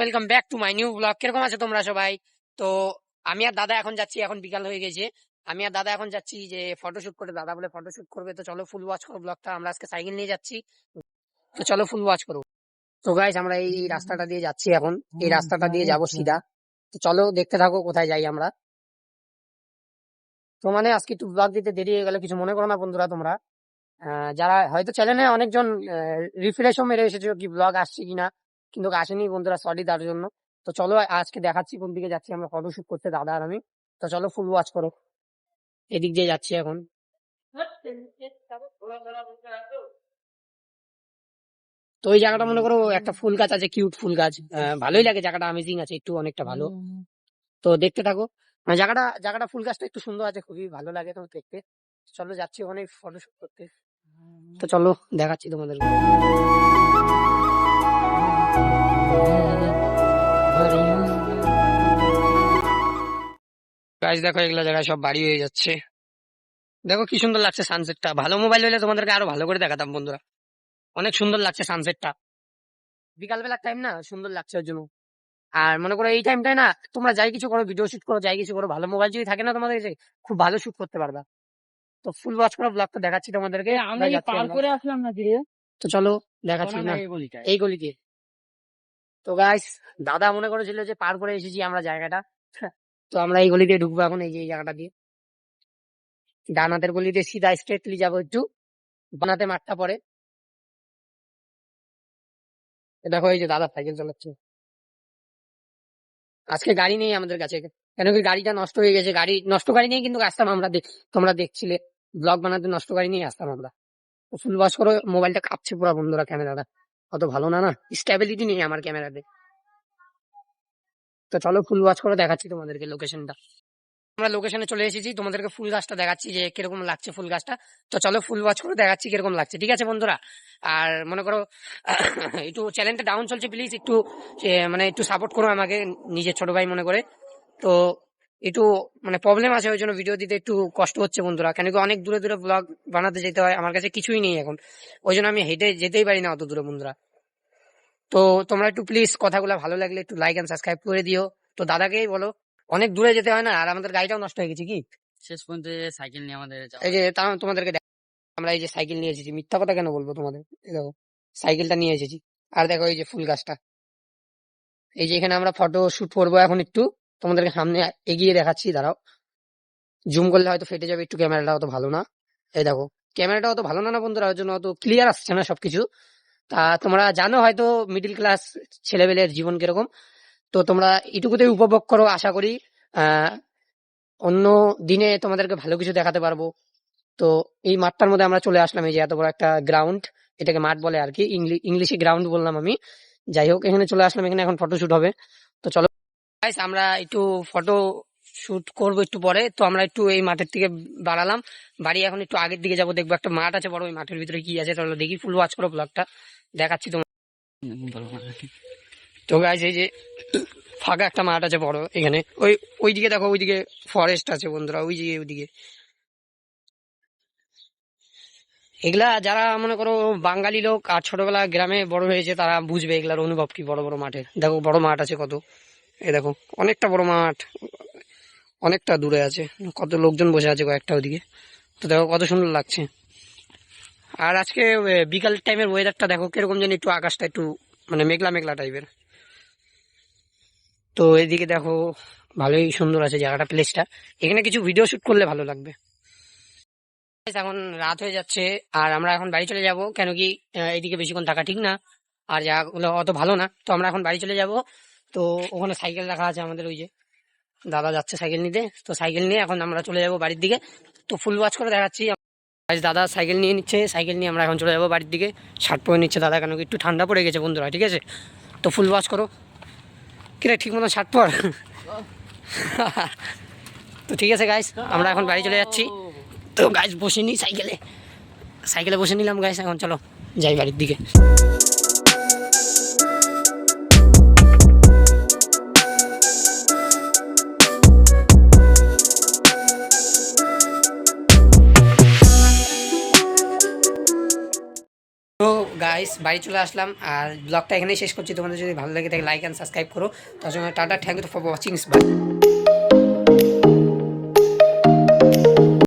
Welcome back to my new blog. কিরকম আছো তোমরা সবাই? তো আমি আর দাদা এখন যাচ্ছি, এখন বিকাল হয়ে গেছে। আমি আর দাদা এখন যাচ্ছি যে ফটোশুট করে, দাদা বলে ফটোশুট করবে। তো চলো ফুল ওয়াচ করো ব্লগটা। আমরা আজকে সাইকেল নিয়ে যাচ্ছি, তো চলো ফুল ওয়াচ করো। তো গাইস আমরা এই রাস্তাটা দিয়ে যাচ্ছি এখন, এই রাস্তাটা দিয়ে যাবো সিধা। তো চলো দেখতে থাকো কোথায় যাই আমরা। তো মানে আজকে একটু ব্লগ দিতে দেরি হয়ে গেল, কিছু মনে করো না বন্ধুরা তোমরা। যারা হয়তো চ্যানেলে অনেকজন রিফ্রেশও মেরে এসেছো কি ব্লগ আসছে কিনা, কিন্তু আসেনি বন্ধুরা, সরি তার জন্য। তো চলো আজকে দেখাচ্ছি কোন দিকে যাচ্ছি আমরা ফটোশুট করতে, দাদা আর আমি। তো চলো ফুল ওয়াচ করো, এদিক দিয়ে যাচ্ছি এখন। তো ওই জায়গাটা মনে করো একটা ফুল গাছ আছে, কিউট ফুল গাছ, ভালোই লাগে জায়গাটা, অ্যামেজিং আছে একটু, অনেকটা ভালো। তো দেখতে থাকো, মানে জায়গাটা জায়গাটা ফুল গাছটা একটু সুন্দর আছে, খুবই ভালো লাগে তো দেখতে। চলো যাচ্ছি ওখানে ফটোশুট করতে। তো চলো দেখাচ্ছি তোমাদেরকে। গাছ দেখো, এগুলা জায়গায় সব বাড়ি হয়ে যাচ্ছে। দেখো কি সুন্দর লাগছে সানসেটটা। ভালো মোবাইল হলে তোমাদেরকে আরো ভালো করে দেখাতাম বন্ধুরা। অনেক সুন্দর লাগছে সানসেটটা, বিকালবেলার টাইম না, সুন্দর লাগছে ওর জন্য। আর মনে করো এই টাইমটায় না, তোমরা যাই কিছু করো, ভিডিও শুট করো, যাই কিছু করো, ভালো মোবাইল যদি থাকে না তোমাদের কাছে, খুব ভালো শুট করতে পারবা। তো ফুল ওয়াচ করো ব্লগটা, দেখাচ্ছি তোমাদেরকে। আমরা পার করে আসলাম না ধীরে, তো চলো দেখাচ্ছি না এই গলি দিয়ে। তো গাইস দাদা মনে করেছিল যে পার করে এসেছি আমরা জায়গাটা। তো আমরা এই গলি দিয়ে ঢুকবো এখন, এই যে এই জায়গাটা দিয়ে ডান হাতের গলি দিয়ে সিধা স্ট্রেটলি যাবো একটু, বানাতে মাঠটা পড়ে। দেখো এই যে দাদা সাইকেল চালাচ্ছে। আজকে গাড়ি নেই আমাদের কাছে, কেন কি গাড়িটা নষ্ট হয়ে গেছে। গাড়ি নষ্ট গাড়ি নেই কিন্তু আসতাম আমরা, তোমরা দেখছিলে ব্লগ বানাতে নষ্ট গাড়ি নিয়ে আসতাম আমরা। ফুল ওয়াশ করো, মোবাইলটা কাঁপছে পুরো বন্ধুরা, ক্যামেরাটা অত ভালো না, স্টেবিলিটি নেই আমার ক্যামেরাতে। তো চলো ফুল ওয়াচ করে দেখাচ্ছি তোমাদেরকে লোকেশনটা। আমরা লোকেশনে চলে এসেছি, তোমাদেরকে ফুল গাছটা দেখাচ্ছি যে কিরকম লাগছে ফুল গাছটা। তো চলো ফুল ওয়াচ করে দেখাচ্ছি কিরকম লাগছে, ঠিক আছে বন্ধুরা? আর মনে করো একটু চ্যানেলটা ডাউন চলছে, প্লিজ একটু মানে একটু সাপোর্ট করো আমাকে, নিজের ছোট ভাই মনে করে। তো একটু মানে প্রবলেম আছে, ওই জন্য ভিডিও দিতে একটু কষ্ট হচ্ছে বন্ধুরা, কেন কি অনেক দূরে দূরে ব্লগ বানাতে যেতে হয়, আমার কাছে কিছুই নেই এখন, ওই জন্য আমি হেঁটে যেতেই পারি না অত দূরে বন্ধুরা। তো তোমরা একটু প্লিজ কথাগুলো ভালো লাগলে একটু লাইক এন্ড সাবস্ক্রাইব করে দিও। তো দাদাকেই বলো, অনেক দূরে যেতে হয় না, আর আমাদের গাড়িটাও নষ্ট হয়ে গেছে কি শেষ পর্যন্ত সাইকেল নিয়ে আমাদের এই যে তোমাদেরকে আমরা এই যে সাইকেল নিয়ে এসেছি, মিথ্যা কথা কেন বলবো তোমাদের। এই দেখো সাইকেলটা নিয়ে এসেছি, আর দেখো এই যে ফুল গাছটা। এই যে এখানে আমরা ফটো শুট করবো এখন, একটু তোমাদেরকে সামনে এগিয়ে দেখাচ্ছি, দাঁড়াও। জুম করলে হয়তো ফেটে যাবে একটু, ক্যামেরাটা অত ভালো না। এই দেখো ক্যামেরাটা অত ভালো না বন্ধুরা, ওর জন্য অত ক্লিয়ার আসছে না সবকিছু। তা তোমরা জানো হয়তো মিডিল ক্লাস ছেলেবেলের জীবন কিরকম। তো তোমরা এটুকুতেই উপভোগ করো, আশা করি অন্য দিনে তোমাদেরকে ভালো কিছু দেখাতে পারবো। তো এই মাঠটার মধ্যে আমরা চলে আসলাম, এই যে এত বড় একটা গ্রাউন্ড, এটাকে মাঠ বলে আর কি, ইংলিশে গ্রাউন্ড বললাম আমি। যাই হোক এখানে চলে আসলাম, এখানে এখন ফটো শুট হবে। তো চলো গাইস আমরা একটু ফটো শুট করবো একটু পরে। তো আমরা একটু এই মাঠের থেকে বাড়ালাম, বাড়ি এখন একটু আগের দিকে যাবো, দেখবো একটা মাঠ আছে বড়, ওই মাঠের ভিতরে কি আছে চলো দেখি। ফুল ওয়াচ করো ব্লগটা, দেখাচ্ছি তোমার। তো গাইস এই যে ফাঁকা একটা মাঠ আছে বড় এখানে, ওইদিকে দেখো, ওইদিকে ফরেস্ট আছে বন্ধুরা, ওইদিকে। এগুলা যারা মনে করো বাঙালি লোক আর ছোটবেলা গ্রামে বড় হয়েছে, তারা বুঝবে এগুলার অনুভব কি। বড় বড় মাঠে দেখো, বড় মাঠ আছে কত, এই দেখো অনেকটা বড় মাঠ, অনেকটা দূরে আছে, কত লোকজন বসে আছে কয়েকটা ওদিকে। তো দেখো কত সুন্দর লাগছে। আর আজকে বিকাল টাইমের ওয়েদারটা দেখো কিরকম, যেন একটু আকাশটা একটু মানে মেঘলা মেঘলা টাইপের। তো এদিকে দেখো ভালোই সুন্দর আছে জায়গাটা, প্লেসটা। এখানে কিছু ভিডিও শুট করলে ভালো লাগবে। এখন রাত হয়ে যাচ্ছে, আর আমরা এখন বাড়ি চলে যাব, কেন কি এইদিকে বেশিক্ষণ থাকা ঠিক না, আর জায়গাগুলো অত ভালো না। তো আমরা এখন বাড়ি চলে যাব। তো ওখানে সাইকেল রাখা আছে আমাদের, ওই যে দাদা যাচ্ছে সাইকেল নিতে। তো সাইকেল নিয়ে এখন আমরা চলে যাব বাড়ির দিকে। তো ফুল ওয়াচ করে দেখাচ্ছি। দাদা সাইকেল নিয়ে নিচ্ছে, সাইকেল নিয়ে আমরা এখন চলে যাবো বাড়ির দিকে। শার্ট পরে নিচ্ছে দাদা, কেন কি একটু ঠান্ডা পড়ে গেছে বন্ধুরা, ঠিক আছে? তো ফুল ওয়াচ করো, কিরে ঠিক মতো শার্ট পর। তো ঠিক আছে গাইস, আমরা এখন বাড়ি চলে যাচ্ছি। তো গাইস বসে নি সাইকেলে বসে নিলাম গাইস, এখন চলো যাই বাড়ির দিকে। তো গাইস বাড়ি চলে আসলাম, আর ব্লগটা এখানেই শেষ করছি। তোমাদের যদি ভালো লাগে তাহলে লাইক অ্যান্ড সাবস্ক্রাইব করো। তার জন্য ta ta, thank you for watching. By.